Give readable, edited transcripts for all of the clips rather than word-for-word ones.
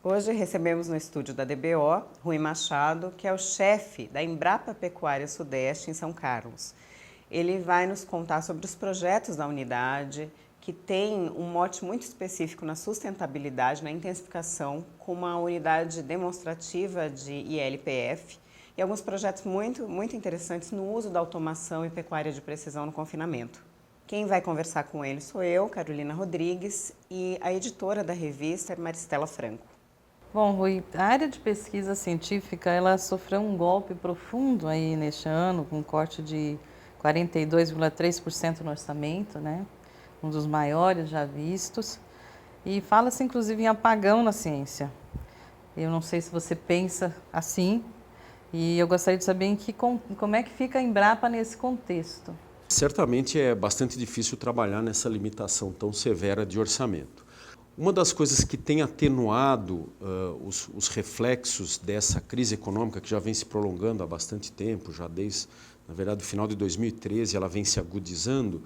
Hoje recebemos no estúdio da DBO Rui Machado, que é o chefe da Embrapa Pecuária Sudeste em São Carlos. Ele vai nos contar sobre os projetos da unidade, que tem um mote muito específico na sustentabilidade, na intensificação, com uma unidade demonstrativa de ILPF e alguns projetos muito interessantes no uso da automação e pecuária de precisão no confinamento. Quem vai conversar com ele sou eu, Carolina Rodrigues, e a editora da revista é Maristela Franco. Bom, Rui, a área de pesquisa científica, ela sofreu um golpe profundo aí neste ano, com um corte de 42,3% no orçamento, né? Um dos maiores já vistos. E fala-se inclusive em apagão na ciência. Eu não sei se você pensa assim, e eu gostaria de saber como é que fica a Embrapa nesse contexto. Certamente é bastante difícil trabalhar nessa limitação tão severa de orçamento. Uma das coisas que tem atenuado os reflexos dessa crise econômica, que já vem se prolongando há bastante tempo, já desde, na verdade, o final de 2013, ela vem se agudizando,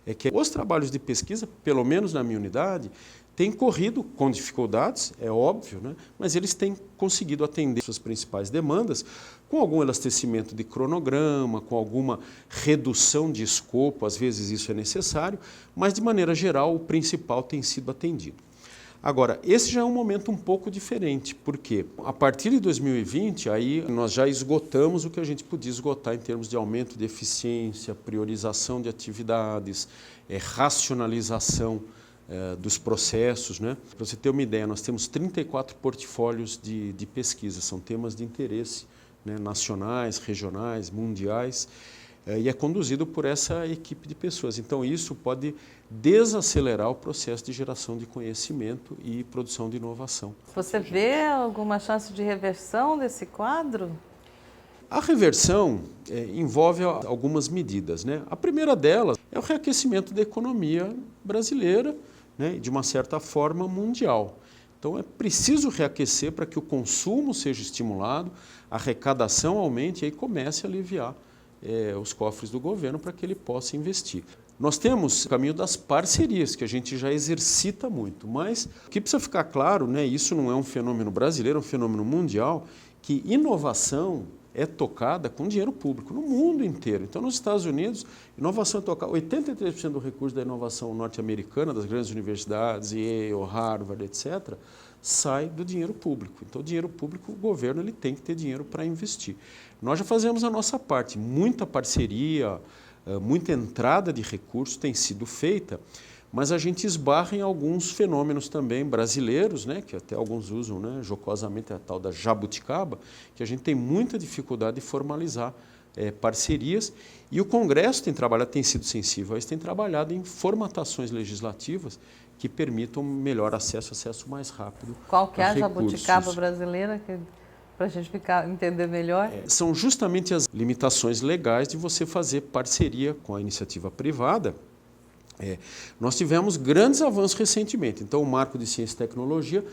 é que os trabalhos de pesquisa, pelo menos na minha unidade, têm corrido com dificuldades, é óbvio, né? Mas eles têm conseguido atender suas principais demandas com algum elastecimento de cronograma, com alguma redução de escopo, às vezes isso é necessário, mas de maneira geral o principal tem sido atendido. Agora, esse já é um momento um pouco diferente, porque a partir de 2020, aí nós já esgotamos o que a gente podia esgotar em termos de aumento de eficiência, priorização de atividades, racionalização dos processos, né? Para você ter uma ideia, nós temos 34 portfólios de pesquisa, são temas de interesse, né, nacionais, regionais, mundiais, e é conduzido por essa equipe de pessoas. Então isso pode desacelerar o processo de geração de conhecimento e produção de inovação. Você vê alguma chance de reversão desse quadro? A reversão envolve algumas medidas, né? A primeira delas é o reaquecimento da economia brasileira, né, de uma certa forma mundial. Então é preciso reaquecer para que o consumo seja estimulado, a arrecadação aumente e aí comece a aliviar os cofres do governo para que ele possa investir. Nós temos o caminho das parcerias, que a gente já exercita muito, mas o que precisa ficar claro, né, isso não é um fenômeno brasileiro, é um fenômeno mundial, que inovação é tocada com dinheiro público no mundo inteiro. Então, nos Estados Unidos, inovação é tocada, 83% do recurso da inovação norte-americana, das grandes universidades, Yale, Harvard, etc., sai do dinheiro público. Então, o dinheiro público, o governo ele tem que ter dinheiro para investir. Nós já fazemos a nossa parte, muita parceria, muita entrada de recursos tem sido feita, mas a gente esbarra em alguns fenômenos também brasileiros, né, que até alguns usam, né, jocosamente a tal da jabuticaba, que a gente tem muita dificuldade de formalizar parcerias, e o Congresso tem sido sensível a isso, tem trabalhado em formatações legislativas que permitam melhor acesso mais rápido. Qual que é a jabuticaba brasileira? Para a gente entender melhor? São justamente as limitações legais de você fazer parceria com a iniciativa privada. Nós tivemos grandes avanços recentemente. Então, o Marco de Ciência e Tecnologia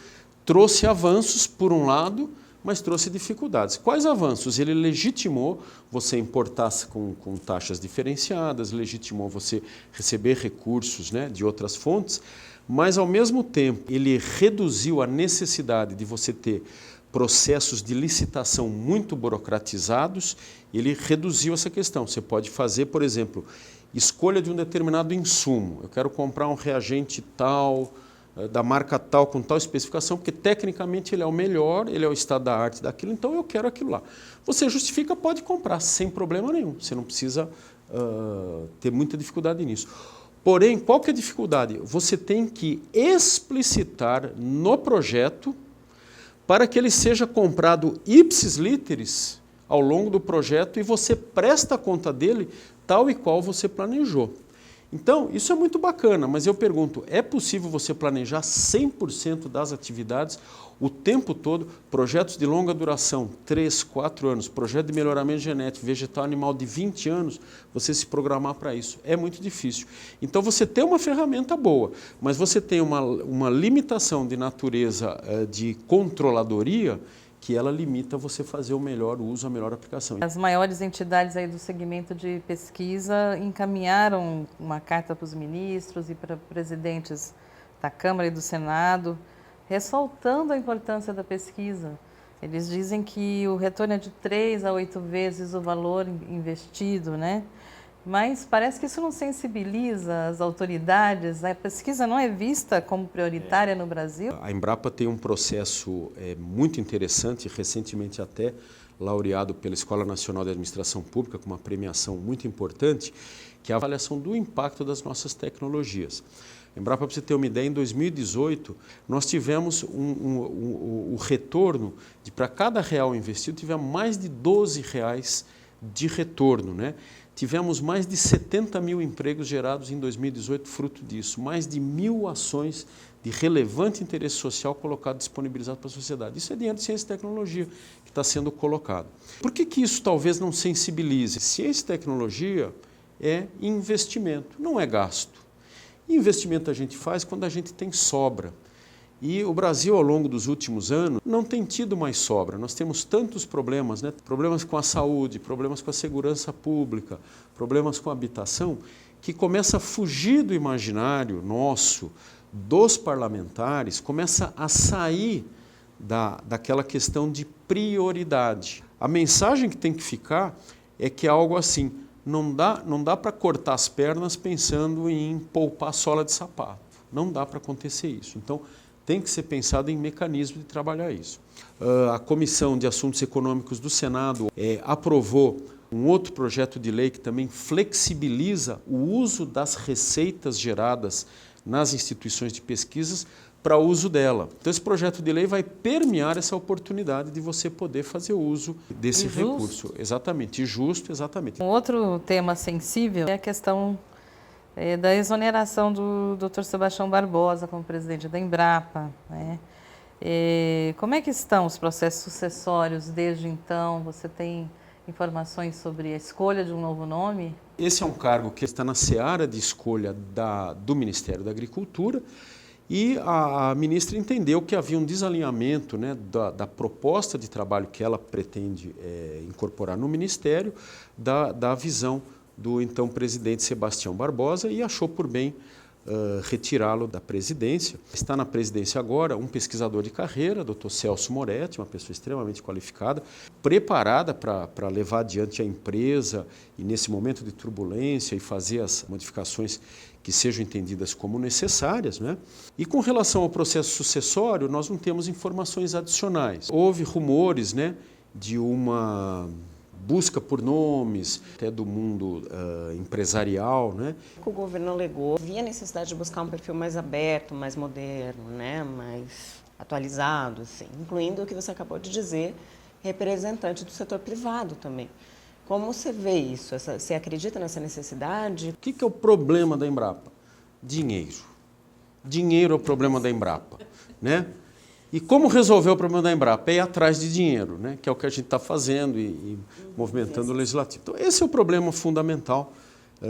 trouxe avanços, por um lado, mas trouxe dificuldades. Quais avanços? Ele legitimou você importar com taxas diferenciadas, legitimou você receber recursos, né, de outras fontes, mas, ao mesmo tempo, ele reduziu a necessidade de você ter processos de licitação muito burocratizados, ele reduziu essa questão. Você pode fazer, por exemplo, escolha de um determinado insumo. Eu quero comprar um reagente tal, da marca tal, com tal especificação, porque tecnicamente ele é o melhor, ele é o estado da arte daquilo, então eu quero aquilo lá. Você justifica, pode comprar, sem problema nenhum. Você não precisa ter muita dificuldade nisso. Porém, qual que é a dificuldade? Você tem que explicitar no projeto para que ele seja comprado ipsis literis ao longo do projeto e você presta conta dele tal e qual você planejou. Então, isso é muito bacana, mas eu pergunto, é possível você planejar 100% das atividades o tempo todo, projetos de longa duração, 3, 4 anos, projeto de melhoramento genético, vegetal, animal de 20 anos, você se programar para isso? É muito difícil. Então, você tem uma ferramenta boa, mas você tem uma limitação de natureza de controladoria que ela limita você fazer o melhor uso, a melhor aplicação. As maiores entidades aí do segmento de pesquisa encaminharam uma carta para os ministros e para presidentes da Câmara e do Senado, ressaltando a importância da pesquisa. Eles dizem que o retorno é de 3 a 8 vezes o valor investido, né? Mas parece que isso não sensibiliza as autoridades. A pesquisa não é vista como prioritária no Brasil. A Embrapa tem um processo muito interessante, recentemente até laureado pela Escola Nacional de Administração Pública, com uma premiação muito importante, que é a avaliação do impacto das nossas tecnologias. A Embrapa, para você ter uma ideia, em 2018, nós tivemos o retorno de, para cada real investido, tivemos mais de R$12 de retorno, né? Tivemos mais de 70 mil empregos gerados em 2018 fruto disso, mais de 1.000 ações de relevante interesse social colocadas, disponibilizadas para a sociedade. Isso é dinheiro de ciência e tecnologia que está sendo colocado. Por que isso talvez não sensibilize? Ciência e tecnologia é investimento, não é gasto. Investimento a gente faz quando a gente tem sobra. E o Brasil, ao longo dos últimos anos, não tem tido mais sobra. Nós temos tantos problemas, né? Problemas com a saúde, problemas com a segurança pública, problemas com a habitação, que começa a fugir do imaginário nosso, dos parlamentares, começa a sair daquela questão de prioridade. A mensagem que tem que ficar é que é algo assim, não dá para cortar as pernas pensando em poupar sola de sapato. Não dá para acontecer isso. Então, tem que ser pensado em mecanismos de trabalhar isso. A Comissão de Assuntos Econômicos do Senado aprovou um outro projeto de lei que também flexibiliza o uso das receitas geradas nas instituições de pesquisas para uso dela. Então, esse projeto de lei vai permear essa oportunidade de você poder fazer uso desse recurso. Exatamente, e justo, exatamente. Um outro tema sensível é a questão da exoneração do Dr. Sebastião Barbosa como presidente da Embrapa, né? Como é que estão os processos sucessórios desde então? Você tem informações sobre a escolha de um novo nome? Esse é um cargo que está na seara de escolha do Ministério da Agricultura e a ministra entendeu que havia um desalinhamento, né, da proposta de trabalho que ela pretende incorporar no Ministério, da visão do então presidente Sebastião Barbosa e achou por bem retirá-lo da presidência. Está na presidência agora um pesquisador de carreira, Dr. Celso Moretti, uma pessoa extremamente qualificada, preparada para levar adiante a empresa e nesse momento de turbulência e fazer as modificações que sejam entendidas como necessárias, né? E com relação ao processo sucessório, nós não temos informações adicionais. Houve rumores, né, de uma busca por nomes, até do mundo empresarial, né? O governo alegou, havia necessidade de buscar um perfil mais aberto, mais moderno, né? Mais atualizado, assim, incluindo o que você acabou de dizer, representante do setor privado também. Como você vê isso? Você acredita nessa necessidade? O que é o problema da Embrapa? Dinheiro. Dinheiro é o problema da Embrapa, né? E como resolver o problema da Embrapa? É ir atrás de dinheiro, né? Que é o que a gente está fazendo e movimentando o legislativo. Então, esse é o problema fundamental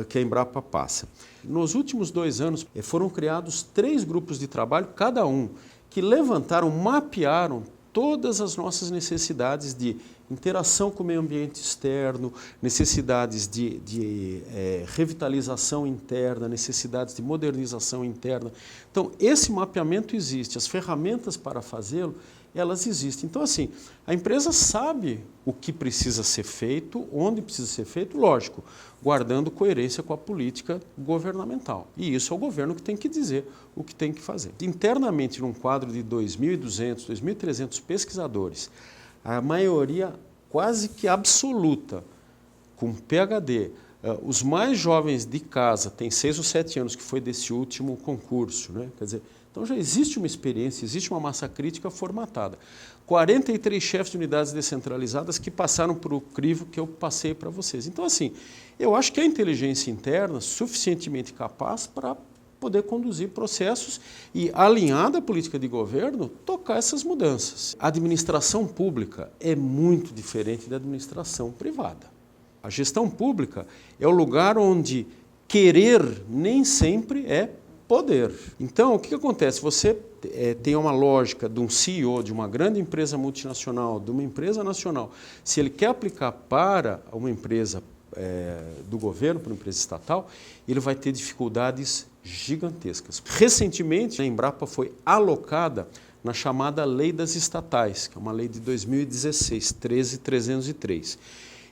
que a Embrapa passa. Nos últimos 2 anos, foram criados 3 grupos de trabalho, cada um, que levantaram, mapearam todas as nossas necessidades de interação com o meio ambiente externo, necessidades de revitalização interna, necessidades de modernização interna. Então, esse mapeamento existe, as ferramentas para fazê-lo, elas existem. Então, assim, a empresa sabe o que precisa ser feito, onde precisa ser feito, lógico, guardando coerência com a política governamental. E isso é o governo que tem que dizer o que tem que fazer. Internamente, num quadro de 2.200, 2.300 pesquisadores, a maioria quase que absoluta, com PhD, os mais jovens de casa, têm 6 ou 7 anos, que foi desse último concurso, né? Quer dizer, então já existe uma experiência, existe uma massa crítica formatada. 43 chefes de unidades descentralizadas que passaram por o crivo que eu passei para vocês. Então, assim, eu acho que a inteligência interna é suficientemente capaz para poder conduzir processos e, alinhada à política de governo, tocar essas mudanças. A administração pública é muito diferente da administração privada. A gestão pública é o lugar onde querer nem sempre é poder. Então, o que acontece? Você tem uma lógica de um CEO de uma grande empresa multinacional, de uma empresa nacional. Se ele quer aplicar para uma empresa do governo, para uma empresa estatal, ele vai ter dificuldades gigantescas. Recentemente, a Embrapa foi alocada na chamada Lei das Estatais, que é uma lei de 2016, 13.303.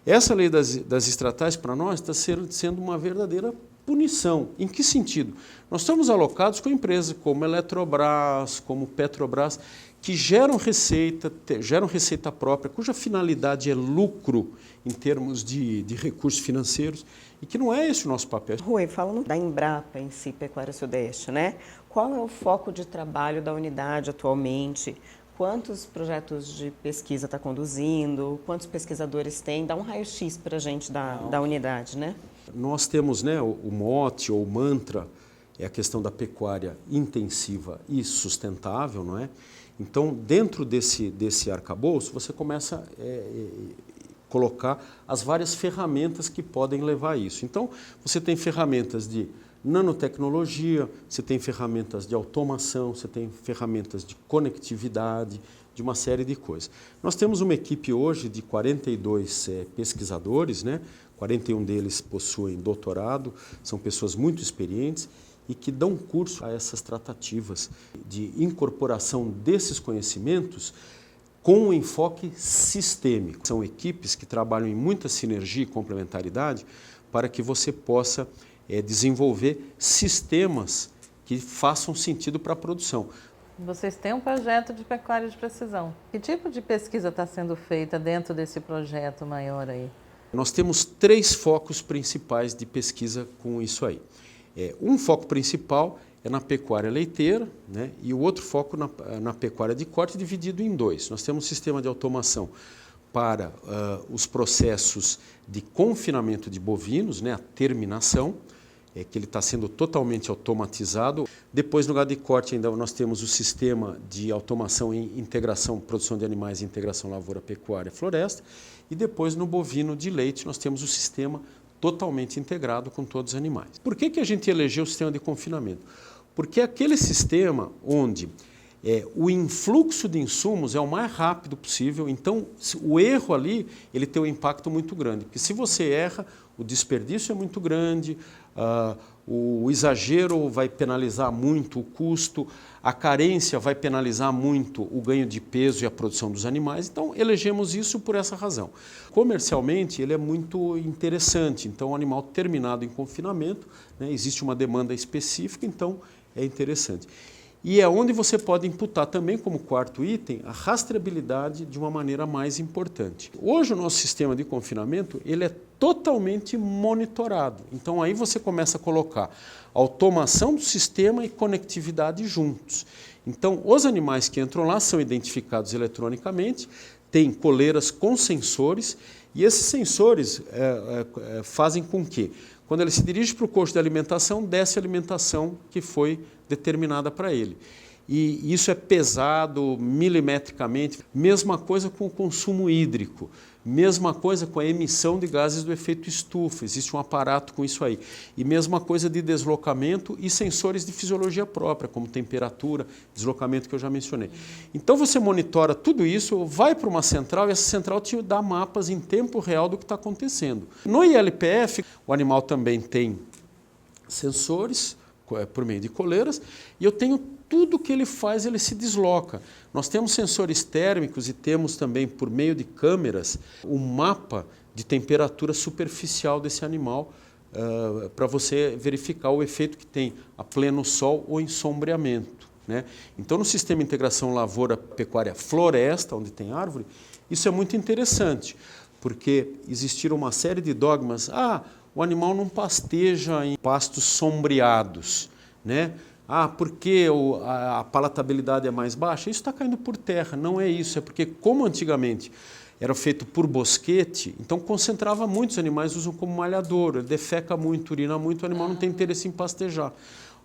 Essa lei das estatais, para nós, está sendo uma verdadeira punição. Em que sentido? Nós estamos alocados com empresas como Eletrobras, como Petrobras, que geram receita própria, cuja finalidade é lucro em termos de recursos financeiros, e que não é esse o nosso papel. Rui, falando da Embrapa em si, Pecuária Sudeste, né? Qual é o foco de trabalho da unidade atualmente? Quantos projetos de pesquisa está conduzindo? Quantos pesquisadores tem? Dá um raio-x para a gente da unidade, né? Nós temos, né, o mote ou o mantra, é a questão da pecuária intensiva e sustentável, não é? Então, dentro desse arcabouço, você começa a colocar as várias ferramentas que podem levar a isso. Então, você tem ferramentas de nanotecnologia, você tem ferramentas de automação, você tem ferramentas de conectividade, de uma série de coisas. Nós temos uma equipe hoje de 42 pesquisadores, né? 41 deles possuem doutorado, são pessoas muito experientes e que dão curso a essas tratativas de incorporação desses conhecimentos com um enfoque sistêmico. São equipes que trabalham em muita sinergia e complementaridade para que você possa desenvolver sistemas que façam sentido para a produção. Vocês têm um projeto de pecuária de precisão. Que tipo de pesquisa está sendo feita dentro desse projeto maior aí? Nós temos 3 focos principais de pesquisa com isso aí. Um foco principal é na pecuária leiteira, né? E o outro foco na pecuária de corte, dividido em 2. Nós temos um sistema de automação para os processos de confinamento de bovinos, né? A terminação, que ele está sendo totalmente automatizado. Depois, no gado de corte, ainda nós temos o sistema de automação em integração, produção de animais e integração lavoura, pecuária, floresta. E depois, no bovino de leite, nós temos o sistema totalmente integrado com todos os animais. Por que a gente elegeu o sistema de confinamento? Porque é aquele sistema onde o influxo de insumos é o mais rápido possível, então o erro ali ele tem um impacto muito grande, porque se você erra, o desperdício é muito grande, o exagero vai penalizar muito o custo, a carência vai penalizar muito o ganho de peso e a produção dos animais, então elegemos isso por essa razão. Comercialmente ele é muito interessante, então o animal terminado em confinamento, né, existe uma demanda específica, então é interessante. E é onde você pode imputar também, como quarto item, a rastreabilidade de uma maneira mais importante. Hoje o nosso sistema de confinamento ele é totalmente monitorado. Então aí você começa a colocar automação do sistema e conectividade juntos. Então os animais que entram lá são identificados eletronicamente, tem coleiras com sensores e esses sensores fazem com que, quando ele se dirige para o coxo de alimentação, desce a alimentação que foi determinada para ele. E isso é pesado milimetricamente. Mesma coisa com o consumo hídrico, mesma coisa com a emissão de gases do efeito estufa, existe um aparato com isso aí. E mesma coisa de deslocamento e sensores de fisiologia própria, como temperatura, deslocamento que eu já mencionei. Então você monitora tudo isso, vai para uma central e essa central te dá mapas em tempo real do que está acontecendo. No ILPF, o animal também tem sensores por meio de coleiras e eu tenho tudo que ele faz, ele se desloca. Nós temos sensores térmicos e temos também, por meio de câmeras, um mapa de temperatura superficial desse animal para você verificar o efeito que tem a pleno sol ou em sombreamento, né? Então, no sistema de integração lavoura-pecuária-floresta, onde tem árvore, isso é muito interessante, porque existiram uma série de dogmas. O animal não pasteja em pastos sombreados, né? Porque a palatabilidade é mais baixa? Isso está caindo por terra, não é isso. É porque, como antigamente era feito por bosquete, então concentrava muitos animais, usam como malhadouro, ele defeca muito, urina muito, o animal não tem interesse em pastejar.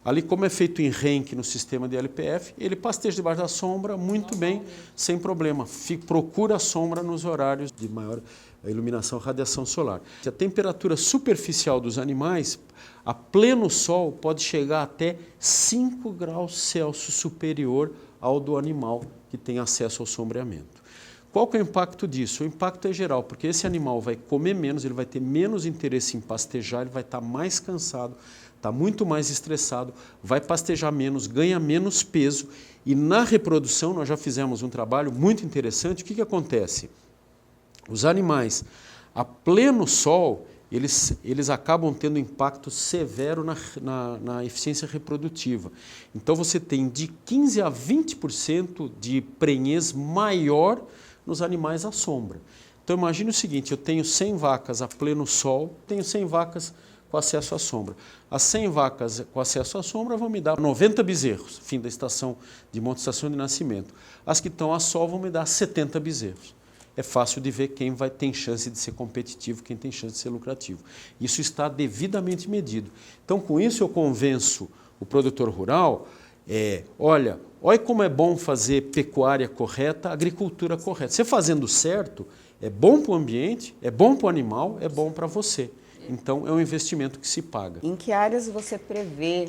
Ali, como é feito em renque no sistema de LPF, ele pasteja debaixo da sombra muito bem, sem problema. Procura a sombra nos horários de maior iluminação, radiação solar. A temperatura superficial dos animais, a pleno sol, pode chegar até 5 graus Celsius superior ao do animal que tem acesso ao sombreamento. Qual que é o impacto disso? O impacto é geral, porque esse animal vai comer menos, ele vai ter menos interesse em pastejar, ele vai estar mais cansado, está muito mais estressado, vai pastejar menos, ganha menos peso e na reprodução nós já fizemos um trabalho muito interessante. O que acontece? Os animais a pleno sol, eles acabam tendo impacto severo na eficiência reprodutiva. Então você tem de 15% a 20% de prenhez maior nos animais à sombra. Então imagine o seguinte, eu tenho 100 vacas a pleno sol, tenho 100 vacas com acesso à sombra. As 100 vacas com acesso à sombra vão me dar 90 bezerros, fim da estação de monte, estação de nascimento. As que estão a sol vão me dar 70 bezerros. É fácil de ver quem tem chance de ser competitivo, quem tem chance de ser lucrativo. Isso está devidamente medido. Então, com isso eu convenço o produtor rural, olha como é bom fazer pecuária correta, agricultura correta. Você fazendo certo, é bom para o ambiente, é bom para o animal, é bom para você. Então, é um investimento que se paga. Em que áreas você prevê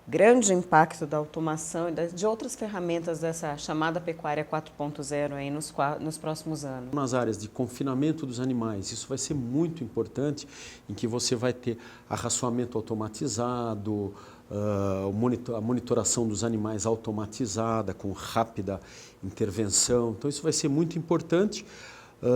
grande impacto da automação e de outras ferramentas dessa chamada pecuária 4.0 aí nos próximos anos? Nas áreas de confinamento dos animais, isso vai ser muito importante, em que você vai ter arraçoamento automatizado, a monitoração dos animais automatizada, com rápida intervenção. Então, isso vai ser muito importante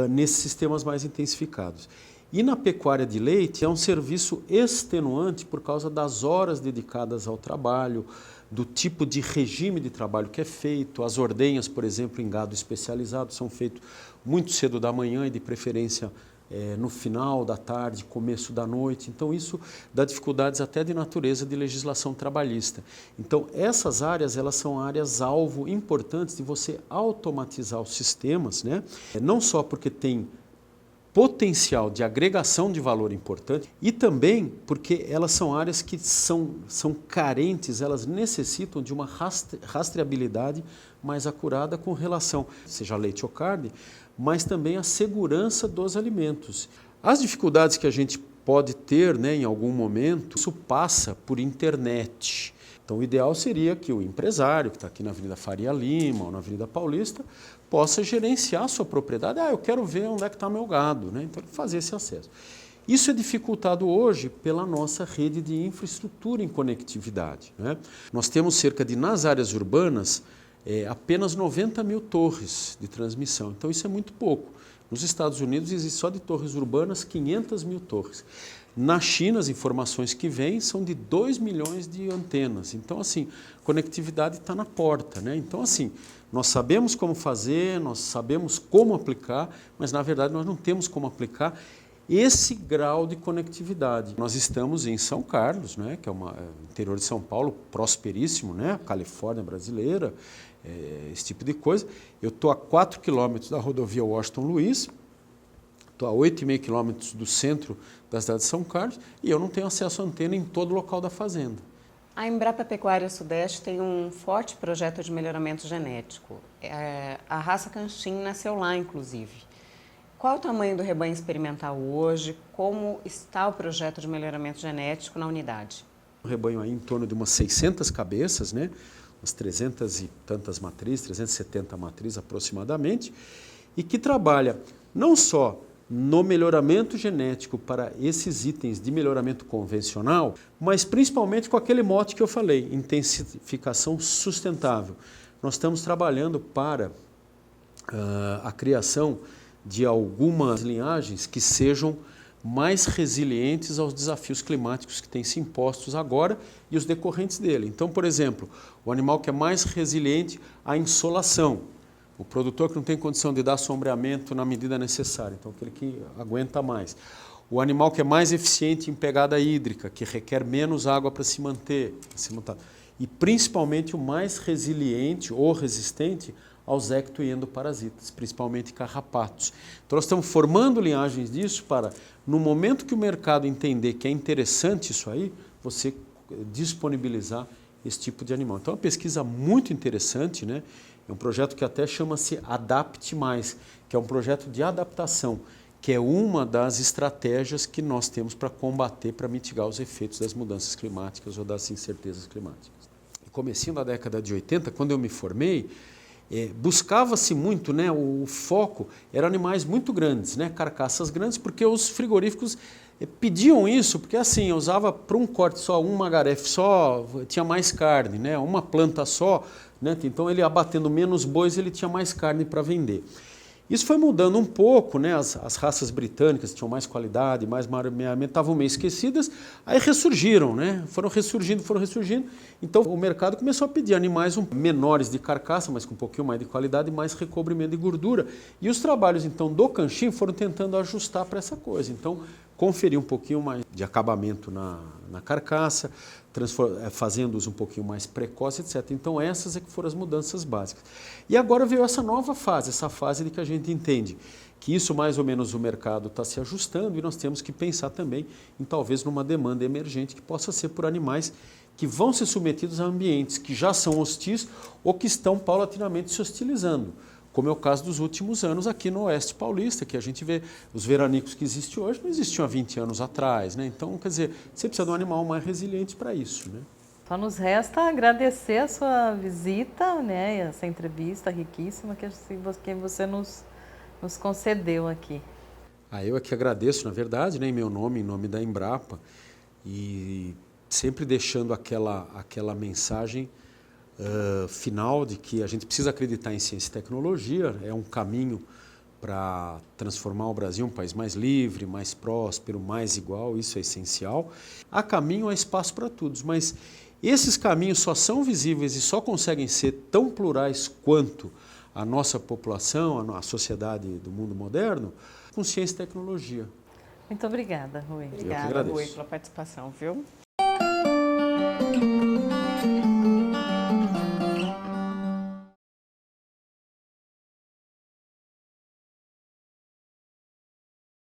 nesses sistemas mais intensificados. E na pecuária de leite é um serviço extenuante por causa das horas dedicadas ao trabalho, do tipo de regime de trabalho que é feito. As ordenhas, por exemplo, em gado especializado, são feitas muito cedo da manhã e de preferência no final da tarde, começo da noite. Então isso dá dificuldades até de natureza de legislação trabalhista. Então essas áreas, elas são áreas-alvo importantes de você automatizar os sistemas, né? Não só porque tem potencial de agregação de valor importante e também porque elas são áreas que são carentes, elas necessitam de uma rastreabilidade mais acurada com relação, seja leite ou carne, mas também a segurança dos alimentos. As dificuldades que a gente pode ter, né, em algum momento, isso passa por internet. Então o ideal seria que o empresário que está aqui na Avenida Faria Lima ou na Avenida Paulista possa gerenciar a sua propriedade. Eu quero ver onde é que está meu gado, né? Então fazer esse acesso. Isso é dificultado hoje pela nossa rede de infraestrutura em conectividade, né? Nós temos cerca de, nas áreas urbanas, apenas 90 mil torres de transmissão. Então isso é muito pouco. Nos Estados Unidos existe só de torres urbanas 500 mil torres. Na China, as informações que vêm são de 2 milhões de antenas. Então, assim, conectividade está na porta, né? Então, assim, nós sabemos como fazer, nós sabemos como aplicar, mas, na verdade, nós não temos como aplicar esse grau de conectividade. Nós estamos em São Carlos, né, que é o interior de São Paulo, prosperíssimo, né, Califórnia brasileira, esse tipo de coisa. Eu estou a 4 quilômetros da rodovia Washington Luiz, estou a 8,5 quilômetros do centro da cidade de São Carlos e eu não tenho acesso à antena em todo o local da fazenda. A Embrapa Pecuária Sudeste tem um forte projeto de melhoramento genético. A raça Canchim nasceu lá, inclusive. Qual o tamanho do rebanho experimental hoje? Como está o projeto de melhoramento genético na unidade? Um rebanho aí em torno de umas 600 cabeças, né? Umas 300 e tantas matrizes, 370 matrizes aproximadamente, e que trabalha não só no melhoramento genético para esses itens de melhoramento convencional, mas principalmente com aquele mote que eu falei, intensificação sustentável. Nós estamos trabalhando para a criação de algumas linhagens que sejam mais resilientes aos desafios climáticos que têm se impostos agora e os decorrentes dele. Então, por exemplo, o animal que é mais resiliente à insolação, o produtor que não tem condição de dar sombreamento na medida necessária, então aquele que aguenta mais. O animal que é mais eficiente em pegada hídrica, que requer menos água para se manter. E principalmente o mais resiliente ou resistente aos ecto- e endoparasitas, principalmente carrapatos. Então nós estamos formando linhagens disso para, no momento que o mercado entender que é interessante isso aí, você disponibilizar esse tipo de animal. Então é uma pesquisa muito interessante, né? É um projeto que até chama-se Adapte Mais, que é um projeto de adaptação, que é uma das estratégias que nós temos para combater, para mitigar os efeitos das mudanças climáticas ou das incertezas climáticas. No comecinho da década de 80, quando eu me formei, buscava-se muito, né, o foco era animais muito grandes, né, carcaças grandes, porque os frigoríficos pediam isso porque assim, eu usava para um corte só, um magarefe só, tinha mais carne, né? Uma planta só, né? Então ele abatendo menos bois, ele tinha mais carne para vender. Isso foi mudando um pouco, né? As raças britânicas tinham mais qualidade, mais maneamento, estavam meio esquecidas, aí ressurgiram, né? Foram ressurgindo. Então o mercado começou a pedir animais menores de carcaça, mas com um pouquinho mais de qualidade e mais recobrimento de gordura. E os trabalhos então do Canchin foram tentando ajustar para essa coisa. Então conferir um pouquinho mais de acabamento na carcaça, fazendo-os um pouquinho mais precoces, etc. Então essas é que foram as mudanças básicas. E agora veio essa nova fase, essa fase de que a gente entende que isso mais ou menos o mercado está se ajustando e nós temos que pensar também em talvez numa demanda emergente que possa ser por animais que vão ser submetidos a ambientes que já são hostis ou que estão paulatinamente se hostilizando, como é o caso dos últimos anos aqui no Oeste Paulista, que a gente vê os veranicos que existem hoje, não existiam há 20 anos atrás, né? Então, quer dizer, você precisa de um animal mais resiliente para isso, né? Só nos resta agradecer a sua visita, né, essa entrevista riquíssima que você nos concedeu aqui. Eu é que agradeço, na verdade, né, em meu nome, em nome da Embrapa, e sempre deixando aquela mensagem final de que a gente precisa acreditar em ciência e tecnologia, é um caminho para transformar o Brasil um país mais livre, mais próspero, mais igual, isso é essencial. Há caminho, há espaço para todos, mas esses caminhos só são visíveis e só conseguem ser tão plurais quanto a nossa população, a sociedade do mundo moderno, com ciência e tecnologia. Muito obrigada, Rui. Obrigada, Rui, pela participação, viu?